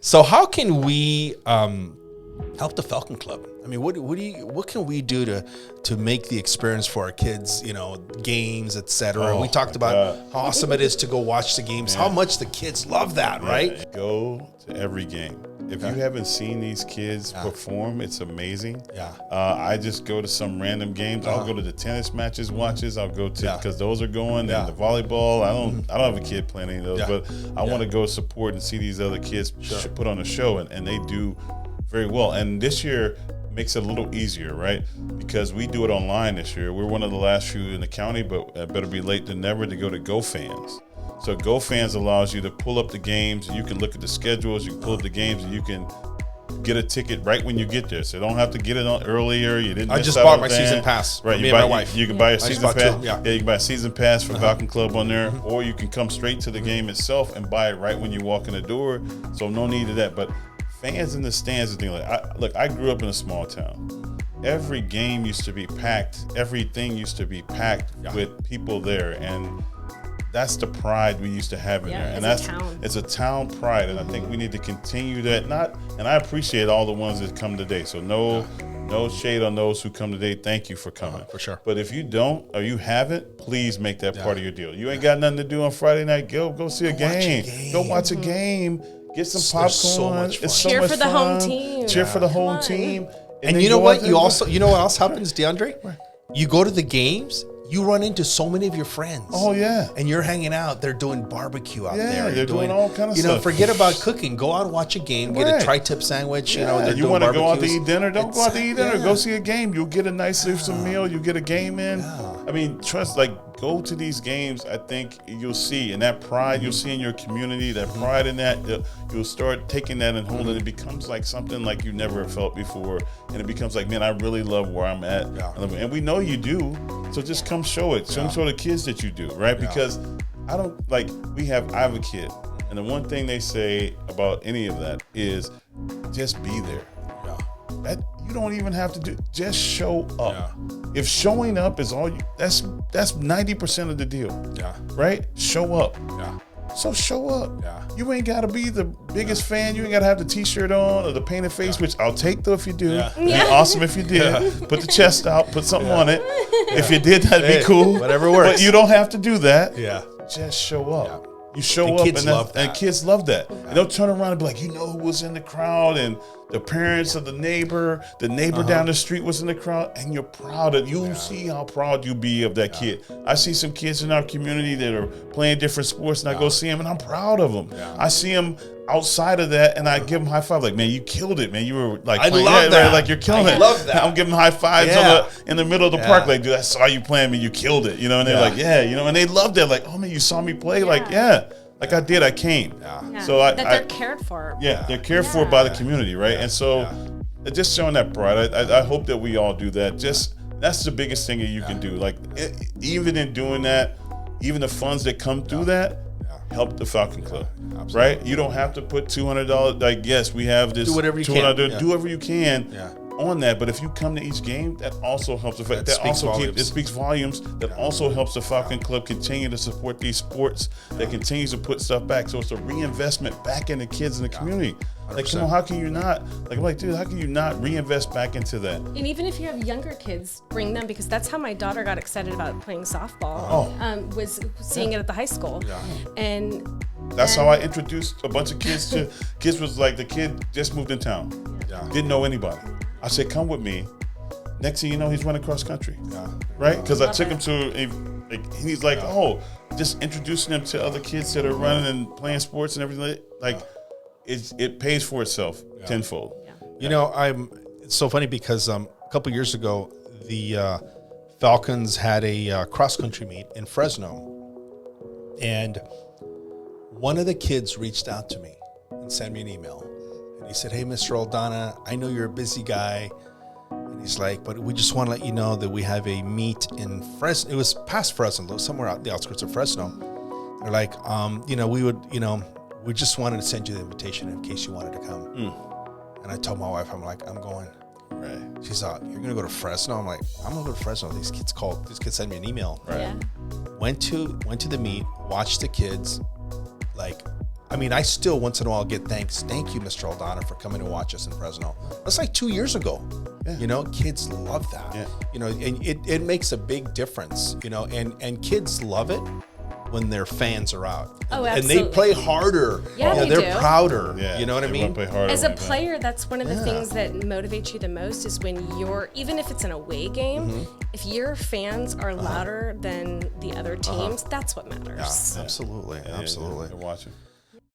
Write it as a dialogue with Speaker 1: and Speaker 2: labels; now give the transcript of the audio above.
Speaker 1: So how can we help the Falcon Club? I mean, what can we do to make the experience for our kids, games, etc. We talked about how awesome it is to go watch the games, how much the kids love that, right?
Speaker 2: Go to every game. If you haven't seen these kids perform, it's amazing.
Speaker 1: Yeah.
Speaker 2: I just go to some random games. I'll go to the tennis matches, I'll go to, because those are going, and the volleyball. I don't have a kid playing any of those, but I want to go support and see these other kids put on a show, and they do very well. And this year makes it a little easier, right? Because we do it online this year. We're one of the last few in the county, but better be late than never to go to GoFans. So GoFans allows you to pull up the games, and you can look at the schedules, you can pull up the games, and you can get a ticket right when you get there. So you don't have to get it on earlier. You didn't.
Speaker 1: I just bought my season pass.
Speaker 2: Right,
Speaker 1: me and my wife.
Speaker 2: You can buy a season pass.
Speaker 1: Yeah,
Speaker 2: you can buy a season pass for Falcon Club on there, or you can come straight to the game itself and buy it right when you walk in the door. So no need of that. But fans in the stands and things like, I grew up in a small town. Every game used to be packed. Everything used to be packed with people there, and that's the pride we used to have in there, and it's a town pride, and I think we need to continue that. And I appreciate all the ones that come today. So no shade on those who come today. Thank you for coming,
Speaker 1: for sure.
Speaker 2: But if you don't or you haven't, please make that part of your deal. You ain't got nothing to do on Friday night. Go see a game. Go watch a game. Get some popcorn.
Speaker 1: So much fun.
Speaker 2: It's so
Speaker 3: Cheer
Speaker 2: much
Speaker 3: for the
Speaker 2: fun.
Speaker 3: home team.
Speaker 2: Cheer for the home team.
Speaker 1: And you know what? You know what else happens, DeAndre? You go to the games. You run into so many of your friends.
Speaker 2: Oh, yeah.
Speaker 1: And you're hanging out. They're doing barbecue out there.
Speaker 2: Yeah, they're doing all kind of stuff.
Speaker 1: Forget about cooking. Go out and watch a game. Get a tri-tip sandwich.
Speaker 2: Yeah. You want to go out to eat dinner? Don't go out to eat dinner.
Speaker 1: Yeah.
Speaker 2: Go see a game. You'll get a nice meal. You get a game in. Yeah. I mean, go to these games. I think you'll see. And that pride you'll see in your community, that pride in that, you'll start taking that and holding it. It becomes like something like you never felt before. And it becomes like, man, I really love where I'm at. Yeah. And we know you do. So just come show it. Show the kids that you do, right? Yeah. Because I have a kid. And the one thing they say about any of that is just be there. Yeah. That you don't even have to do, just show up. Yeah. If showing up is all that's 90% of the deal. Yeah. Right? Show up. Yeah. So show up. Yeah. You ain't got to be the biggest fan. You ain't got to have the T-shirt on or the painted face, which I'll take though if you do. Yeah. It'd be awesome if you did. Yeah. Put the chest out. Put something on it. Yeah. If you did, that'd be cool.
Speaker 1: Whatever works.
Speaker 2: But you don't have to do that.
Speaker 1: Yeah.
Speaker 2: Just show up.
Speaker 1: Yeah.
Speaker 2: You show up, and kids love that. Yeah. And they'll turn around and be like, who was in the crowd, and the parents of the neighbor down the street was in the crowd, and you're proud of. You see how proud you be of that kid. I see some kids in our community that are playing different sports, and I go see them, and I'm proud of them. Yeah. I see them outside of that, and I give them high five, like, man, you killed it, man. You were like,
Speaker 1: I love that.
Speaker 2: Like you're killing it.
Speaker 1: I love that.
Speaker 2: I'm giving them high fives in the middle of the park, like, dude, I saw you playing, man, you killed it, and they're like, and they love that, like, oh man, you saw me play, like, like I did, I came.
Speaker 3: Yeah.
Speaker 2: So
Speaker 3: they're cared for.
Speaker 2: Yeah, they're cared for by the community, right? And so just showing that pride, I hope that we all do that. That's the biggest thing that you can do. Like, even in doing that, even the funds that come through that, help the Falcon Club, right? You don't have to put $200. Like, yes, we have this.
Speaker 1: Do whatever you can.
Speaker 2: Do whatever you can on that. But if you come to each game, that also helps. It speaks volumes. That also helps the Falcon Club continue to support these sports. That continues to put stuff back. So it's a reinvestment back in the kids in the community. 100%. Like, come on, how can you not? Like, I'm like, dude, how can you not reinvest back into that?
Speaker 3: And even if you have younger kids, bring them, because that's how my daughter got excited about playing softball. Was seeing it at the high school, and
Speaker 2: that's how I introduced a bunch of kids to. Kids was like, the kid just moved in town, didn't know anybody. I said, come with me. Next thing you know, he's running cross country, right? Because I took him to, he's like, just introducing him to other kids that are running and playing sports and everything. Like, it pays for itself tenfold. Yeah.
Speaker 1: It's so funny because a couple years ago, the Falcons had a cross country meet in Fresno, and one of the kids reached out to me and sent me an email. He said, hey, Mr. Aldana, I know you're a busy guy. And he's like, but we just want to let you know that we have a meet in Fresno. It was past Fresno, somewhere out the outskirts of Fresno. They're like, we just wanted to send you the invitation in case you wanted to come. And I told my wife, I'm like, I'm going. Right. She's like, you're going to go to Fresno? I'm like, I'm going to go to Fresno. These kids sent me an email.
Speaker 2: Right.
Speaker 3: Yeah.
Speaker 1: Went to the meet, watched the kids. Like, I mean, I still once in a while get thanks. Thank you, Mr. Aldana, for coming to watch us in Fresno. That's like 2 years ago.
Speaker 2: Yeah.
Speaker 1: You know, kids love that.
Speaker 2: Yeah.
Speaker 1: You know, and it makes a big difference, you know, and kids love it when their fans are out.
Speaker 3: Oh,
Speaker 1: And
Speaker 3: absolutely.
Speaker 1: they play harder.
Speaker 3: Yeah,
Speaker 1: You know,
Speaker 3: they
Speaker 1: they're
Speaker 3: do.
Speaker 1: prouder.
Speaker 2: Yeah,
Speaker 1: You know what I
Speaker 2: they
Speaker 1: mean?
Speaker 2: wanna play harder
Speaker 3: As
Speaker 2: when
Speaker 3: a
Speaker 2: they win.
Speaker 3: player, that's one of the
Speaker 1: Yeah.
Speaker 3: things that motivates you the most is when even if it's an away game, if your fans are louder than the other teams, that's what matters.
Speaker 1: Yeah, absolutely.
Speaker 2: Yeah,
Speaker 1: Absolutely.
Speaker 2: They're watching.